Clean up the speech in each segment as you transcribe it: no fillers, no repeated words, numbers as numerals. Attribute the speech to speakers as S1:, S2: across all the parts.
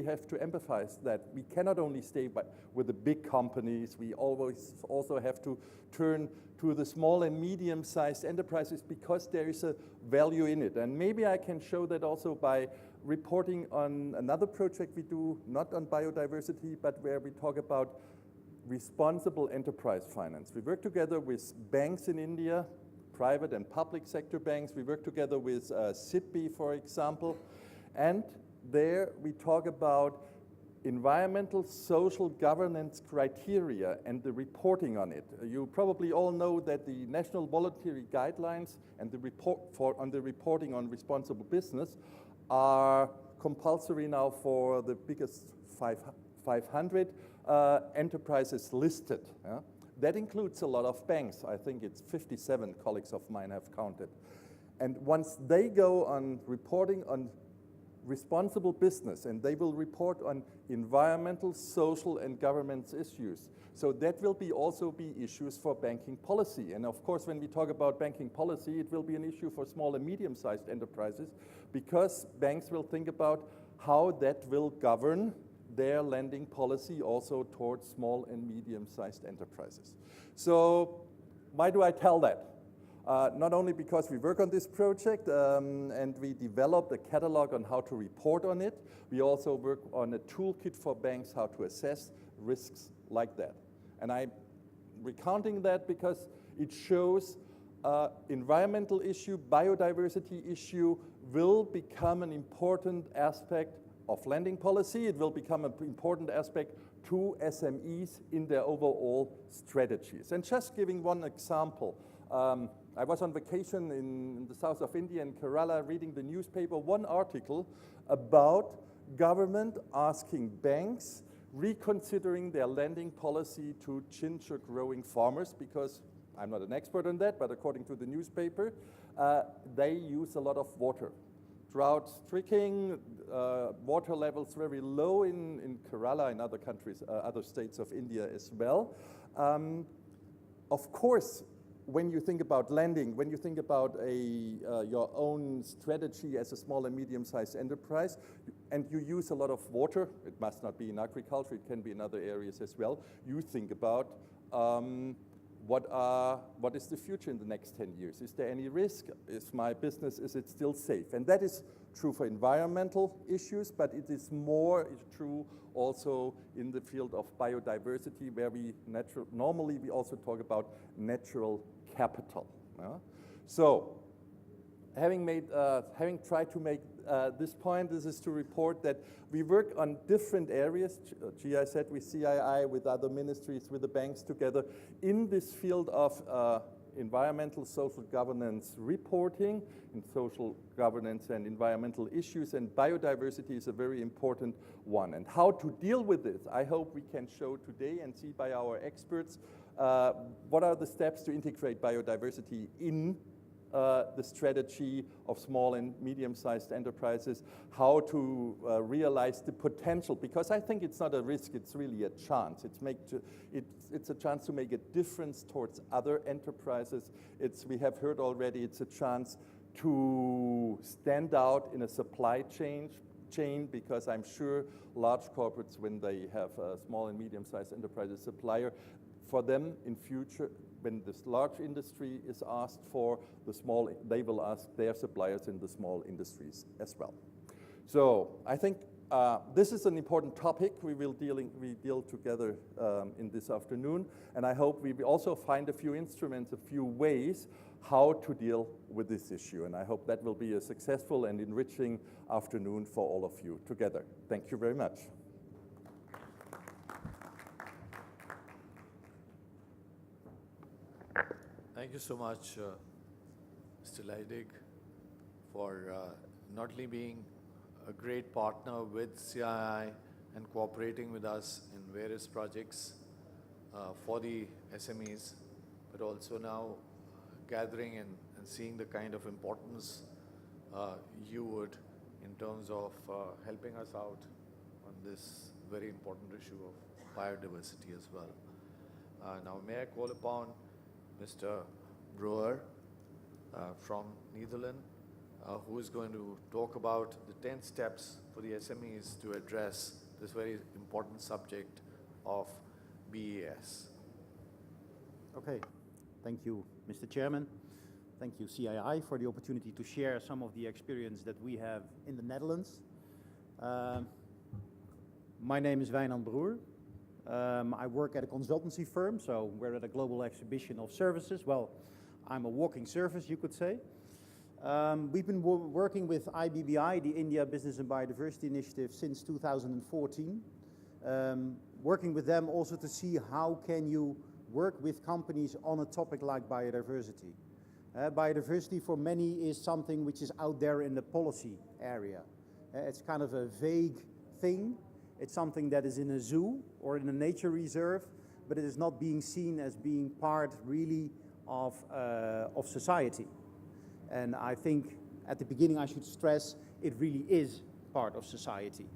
S1: have to empathize that we cannot only stay with the big companies, we always also have to turn to the small and medium-sized enterprises because there is a value in it. And maybe I can show that also by reporting on another project we do, not on biodiversity, but where we talk about responsible enterprise finance. We work together with banks in India, private and public sector banks. We work together with SIDBI, for example, and there we talk about environmental social governance criteria and the reporting on it. You probably all know that the National Voluntary Guidelines and the reporting on responsible business are compulsory now for the biggest 500 enterprises listed. Yeah? That includes a lot of banks. I think it's 57 colleagues of mine have counted. And once they go on reporting on responsible business, and they will report on environmental, social, and governance issues. So that will also be issues for banking policy. And of course, when we talk about banking policy, it will be an issue for small and medium-sized enterprises because banks will think about how that will govern their lending policy also towards small and medium-sized enterprises. So why do I tell that? Not only because we work on this project and we developed a catalog on how to report on it, we also work on a toolkit for banks how to assess risks like that. And I'm recounting that because it shows environmental issue, biodiversity issue will become an important aspect of lending policy. It will become an important aspect to SMEs in their overall strategies. And just giving one example, I was on vacation in the south of India, in Kerala, reading the newspaper, one article about government asking banks reconsidering their lending policy to ginger growing farmers because, I'm not an expert on that, but according to the newspaper, they use a lot of water. Drought stricken, water levels very low in Kerala and other countries, other states of India as well. Of course, when you think about lending, when you think about your own strategy as a small and medium-sized enterprise, and you use a lot of water, it must not be in agriculture, it can be in other areas as well, you think about what is the future in the next 10 years? Is there any risk? Is my business, is it still safe? And that is true for environmental issues, but it is more true also in the field of biodiversity, where normally we also talk about natural capital. So, having tried to make this point, this is to report that we work on different areas, GIZ with CII, with other ministries, with the banks together, in this field of environmental social governance reporting, in social governance and environmental issues, and biodiversity is a very important one. And how to deal with this, I hope we can show today and see by our experts what are the steps to integrate biodiversity in the strategy of small and medium-sized enterprises, how to realize the potential, because I think it's not a risk, it's really a chance. It's a chance to make a difference towards other enterprises. We have heard already, it's a chance to stand out in a supply chain, because I'm sure large corporates, when they have a small and medium-sized enterprises supplier, for them in future, when this large industry is asked for the small, they will ask their suppliers in the small industries as well. So I think this is an important topic we deal together in this afternoon, and I hope we will also find a few instruments, a few ways how to deal with this issue, and I hope that will be a successful and enriching afternoon for all of you together. Thank you very much.
S2: Thank you so much, Mr. Leidig, for not only being a great partner with CII and cooperating with us in various projects for the SMEs, but also now gathering and seeing the kind of importance you would in terms of helping us out on this very important issue of biodiversity as well. Now, may I call upon Mr. Brouwer from Netherlands who is going to talk about the 10 steps for the SMEs to address this very important subject of BES.
S3: Okay, thank you, Mr. Chairman. Thank you, CII, for the opportunity to share some of the experience that we have in the Netherlands. My name is Wijnand Broer. I work at a consultancy firm, so we're at a global exhibition of services. Well, I'm a walking service, you could say. We've been working with IBBI, the India Business and Biodiversity Initiative, since 2014. Working with them also to see how can you work with companies on a topic like biodiversity. Biodiversity for many is something which is out there in the policy area. It's kind of a vague thing. It's something that is in a zoo or in a nature reserve, but it is not being seen as being part really of society. And I think at the beginning I should stress it really is part of society.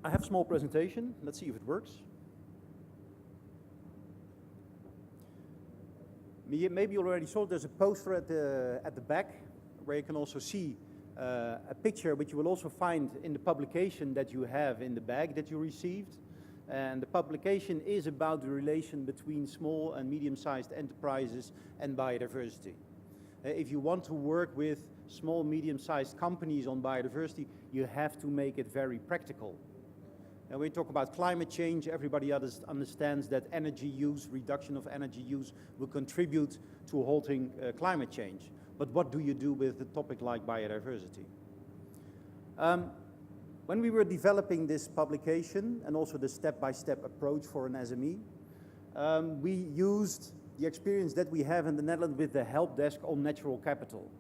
S3: I have a small presentation. Let's see if it works. Maybe you already saw there's a poster at the back where you can also see a picture which you will also find in the publication that you have in the bag that you received. And the publication is about the relation between small and medium-sized enterprises and biodiversity. If you want to work with small, medium-sized companies on biodiversity, you have to make it very practical. And when we talk about climate change, everybody understands that energy use, reduction of energy use, will contribute to halting climate change. But what do you do with a topic like biodiversity? When we were developing this publication and also the step-by-step approach for an SME, we used the experience that we have in the Netherlands with the help desk on natural capital.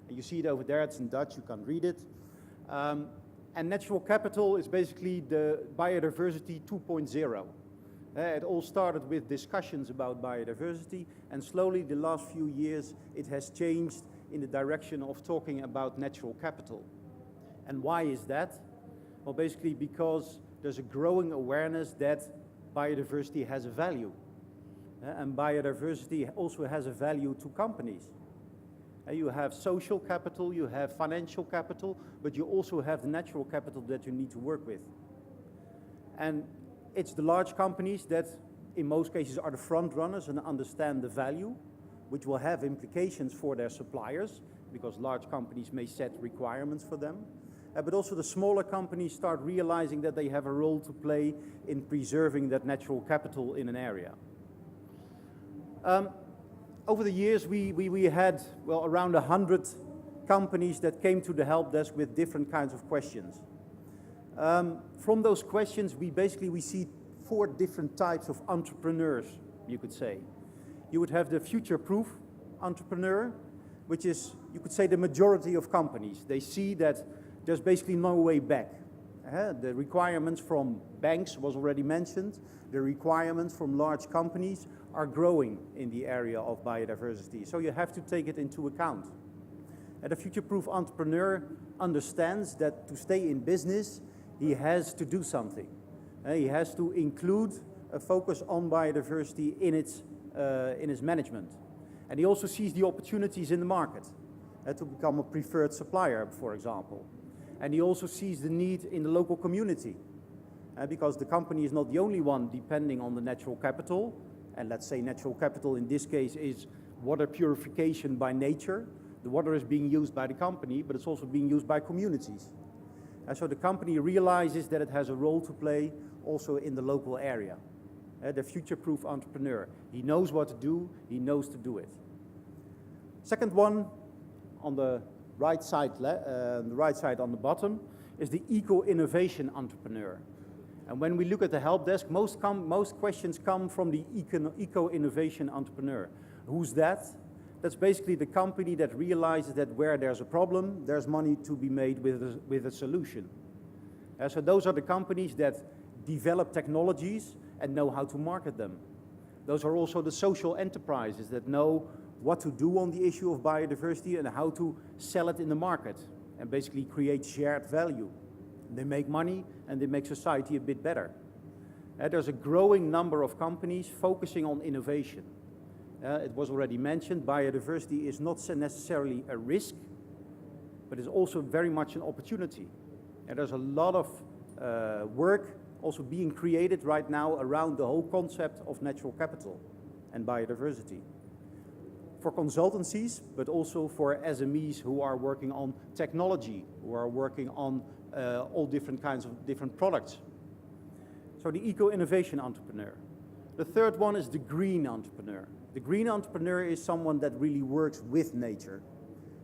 S3: And you see it over there, it's in Dutch, you can read it. And natural capital is basically the biodiversity 2.0. It all started with discussions about biodiversity, and slowly the last few years it has changed in the direction of talking about natural capital. And why is that? Well, basically because there's a growing awareness that biodiversity has a value. And biodiversity also has a value to companies. You have social capital, you have financial capital, but you also have the natural capital that you need to work with. And it's the large companies that in most cases are the front runners and understand the value, which will have implications for their suppliers, because large companies may set requirements for them. But also the smaller companies start realizing that they have a role to play in preserving that natural capital in an area. Over the years, we had, well, around 100 companies that came to the help desk with different kinds of questions. From those questions, we see 4 different types of entrepreneurs, you could say. You would have the future-proof entrepreneur, which is, you could say, the majority of companies. They see that there's basically no way back. The requirements from banks was already mentioned. The requirements from large companies are growing in the area of biodiversity. So you have to take it into account. And a future-proof entrepreneur understands that to stay in business, he has to do something. He has to include a focus on biodiversity in his management. And he also sees the opportunities in the market to become a preferred supplier, for example. And he also sees the need in the local community, because the company is not the only one depending on the natural capital. And let's say natural capital in this case is water purification by nature. The water is being used by the company, but it's also being used by communities. And so the company realizes that it has a role to play also in the local area. The future-proof entrepreneur. He knows what to do, he knows to do it. Second one, on the right side on the bottom, is the eco-innovation entrepreneur. And when we look at the help desk, most questions come from the eco-innovation entrepreneur. Who's that? That's basically the company that realizes that where there's a problem, there's money to be made with a solution. So those are the companies that develop technologies and know how to market them. Those are also the social enterprises that know what to do on the issue of biodiversity and how to sell it in the market and basically create shared value. They make money and they make society a bit better. There's a growing number of companies focusing on innovation. It was already mentioned, biodiversity is not necessarily a risk, but it's also very much an opportunity. And there's a lot of work also being created right now around the whole concept of natural capital and biodiversity. For consultancies, but also for SMEs who are working on technology, who are working on all different kinds of different products. So the eco-innovation entrepreneur. The third one is the green entrepreneur. The green entrepreneur is someone that really works with nature.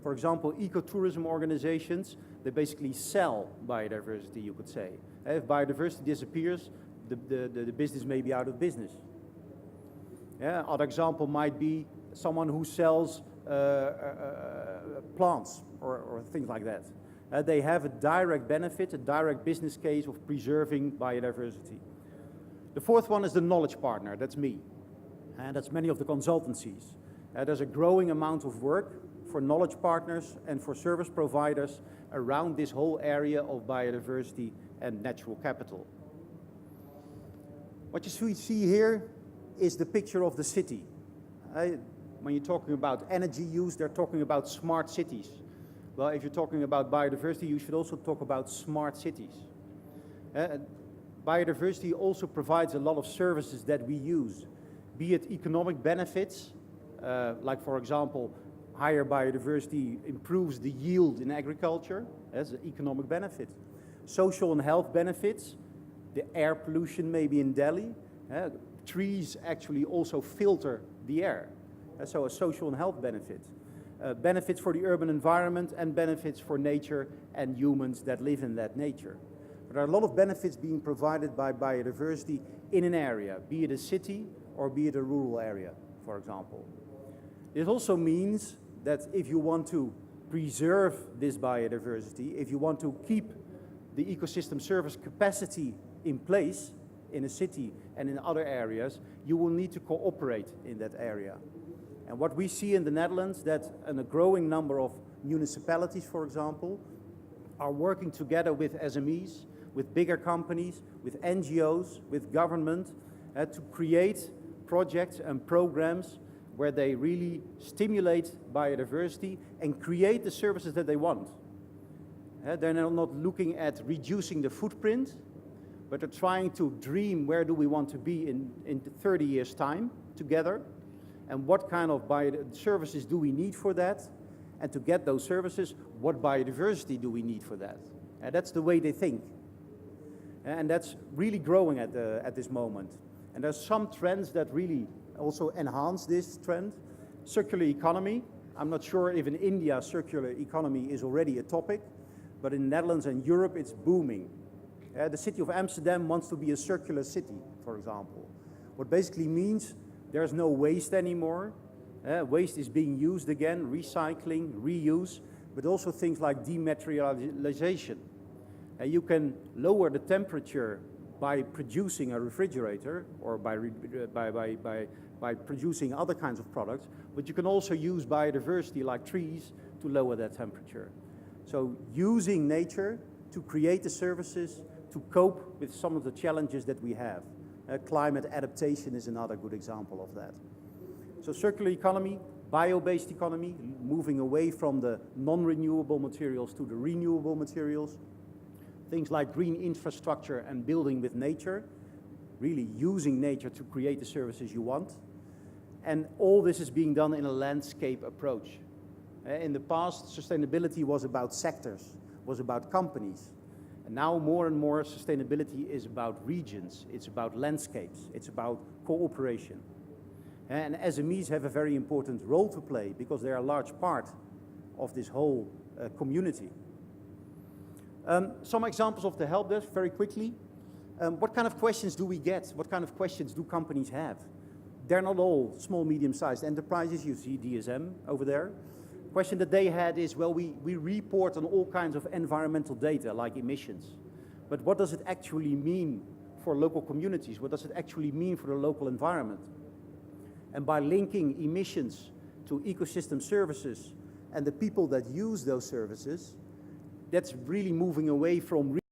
S3: For example, ecotourism organizations, they basically sell biodiversity, you could say. If biodiversity disappears, the business may be out of business. Yeah, other example might be someone who sells plants or things like that. They have a direct benefit, a direct business case of preserving biodiversity. The fourth one is the knowledge partner, that's me. And that's many of the consultancies. There's a growing amount of work for knowledge partners and for service providers around this whole area of biodiversity and natural capital. What you see here is the picture of the city. When you're talking about energy use, they're talking about smart cities. Well, if you're talking about biodiversity, you should also talk about smart cities. Biodiversity also provides a lot of services that we use, be it economic benefits, like for example, higher biodiversity improves the yield in agriculture as an economic benefit. Social and health benefits, the air pollution maybe in Delhi, trees actually also filter the air, so a social and health benefit. Benefits for the urban environment and benefits for nature and humans that live in that nature. There are a lot of benefits being provided by biodiversity in an area, be it a city or be it a rural area, for example. It also means that if you want to preserve this biodiversity, if you want to keep the ecosystem service capacity in place in a city and in other areas, you will need to cooperate in that area. And what we see in the Netherlands, that a growing number of municipalities, for example, are working together with SMEs, with bigger companies, with NGOs, with government, to create projects and programs where they really stimulate biodiversity and create the services that they want. They're not looking at reducing the footprint, but they're trying to dream where do we want to be in 30 years' time together, and what kind of services do we need for that, and to get those services, what biodiversity do we need for that? That's the way they think. And that's really growing at this moment. And there's some trends that really also enhance this trend. Circular economy. I'm not sure if in India circular economy is already a topic, but in Netherlands and Europe it's booming. The city of Amsterdam wants to be a circular city, for example. What basically means there's no waste anymore. Waste is being used again, recycling, reuse, but also things like dematerialization. You can lower the temperature by producing a refrigerator or by producing other kinds of products, but you can also use biodiversity like trees to lower that temperature. So using nature to create the services to cope with some of the challenges that we have. Climate adaptation is another good example of that. So circular economy, bio-based economy, moving away from the non-renewable materials to the renewable materials. Things like green infrastructure and building with nature, really using nature to create the services you want. And all this is being done in a landscape approach. In the past, sustainability was about sectors, was about companies. And now more and more sustainability is about regions, it's about landscapes, it's about cooperation. And SMEs have a very important role to play because they are a large part of this whole community. Some examples of the help desk, very quickly. What kind of questions do we get? What kind of questions do companies have? They're not all small, medium-sized enterprises. You see DSM over there. Question that they had is, well, we report on all kinds of environmental data like emissions. But what does it actually mean for local communities? What does it actually mean for the local environment? And by linking emissions to ecosystem services and the people that use those services, that's really moving away from